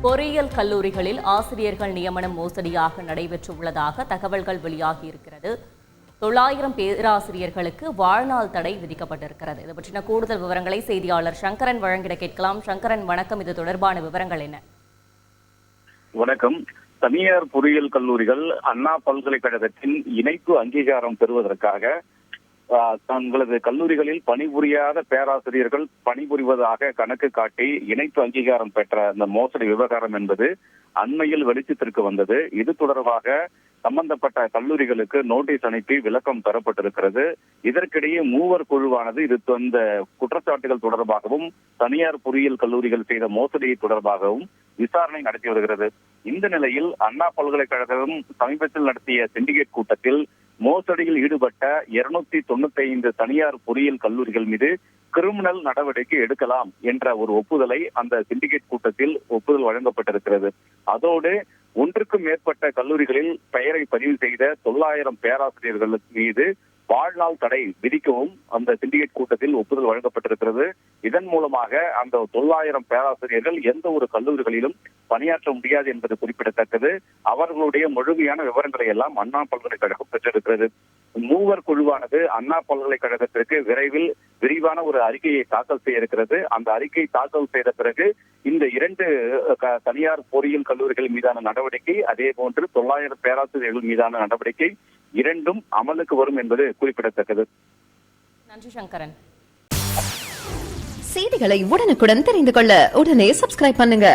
பொறியியல் கல்லூரிகளில் ஆசிரியர்கள் நியமனம் மோசடியாக நடைபெற்றுள்ளதாக தகவல்கள் வெளியாகியிருக்கிறது. 900 பேராசிரியர்களுக்கு வாழ்நாள் தடை விதிக்கப்பட்டிருக்கிறது. இது பற்றின கூடுதல் விவரங்களை செய்தியாளர் சங்கரன் வழங்கிட கேட்கலாம். சங்கரன், வணக்கம். இது தொடர்பான விவரங்கள் என்ன? வணக்கம். தனியார் பொறியியல் கல்லூரிகள் அண்ணா பல்கலைக்கழகத்தின் இணைப்பு அங்கீகாரம் பெறுவதற்காக தங்களது கல்லூரிகளில் பணிபுரியாத பேராசிரியர்கள் பணிபுரிவதாக கணக்கு காட்டி இணைப்பு அங்கீகாரம் பெற்ற அந்த மோசடி விவகாரம் என்பது அண்மையில் வெளிச்சத்திற்கு வந்தது. இது தொடர்பாக சம்பந்தப்பட்ட கல்லூரிகளுக்கு நோட்டீஸ் அனுப்பி விளக்கம் தரப்பட்டிருக்கிறது. இதற்கிடையே மூவர் குழுவானது இந்த குற்றச்சாட்டுகள் தொடர்பாகவும் தனியார் பொறியியல் கல்லூரிகள் செய்த மோசடியை தொடர்பாகவும் விசாரணை நடத்தி வருகிறது. இந்த நிலையில் அண்ணா பல்கலைக்கழகம் சமீபத்தில் நடத்திய சிண்டிகேட் கூட்டத்தில் மோசடியில் ஈடுபட்ட 295 தனியார் பொறியியல் கல்லூரிகள் மீது கிரிமினல் நடவடிக்கை எடுக்கலாம் என்ற ஒரு ஒப்புதலை அந்த சிண்டிகேட் கூட்டத்தில் ஒப்புதல் வழங்கப்பட்டிருக்கிறது. அதோடு ஒன்றுக்கும் மேற்பட்ட கல்லூரிகளில் பெயரை பதிவு செய்த 900 பேராசிரியர்கள் மீது வாழ்நாள் தடை விதிக்கவும் அந்த சிண்டிகேட் கூட்டத்தில் ஒப்புதல் வழங்கப்பட்டிருக்கிறது. இதன் மூலமாக அந்த 900 பேராசிரியர்கள் எந்த ஒரு கல்லூரிகளிலும் பணியாற்ற முடியாது என்பது குறிப்பிடத்தக்கது. அவர்களுடைய முழுமையான விவரங்களை எல்லாம் அண்ணா பல்கலைக்கழகம் பெற்றிருக்கிறது. மூவர் குழுவானது அண்ணா பல்கலைக்கழகத்திற்கு விரைவில் விரிவான ஒரு அறிக்கையை தாக்கல் செய்ய இருக்கிறது. அந்த அறிக்கை தாக்கல் செய்த பிறகு இந்த 2 தனியார் பொறியியல் கல்லூரிகள் மீதான நடவடிக்கை, அதே போன்று 900 பேராசிரியர்கள் மீதான நடவடிக்கை இரண்டும் அமலுக்கு வரும் என்பது குறிப்பிடத்தக்கது. நன்றி சங்கரன். செய்திகளை உடனுக்குடன் தெரிந்து கொள்ள உடனே சப்ஸ்கிரைப் பண்ணுங்க.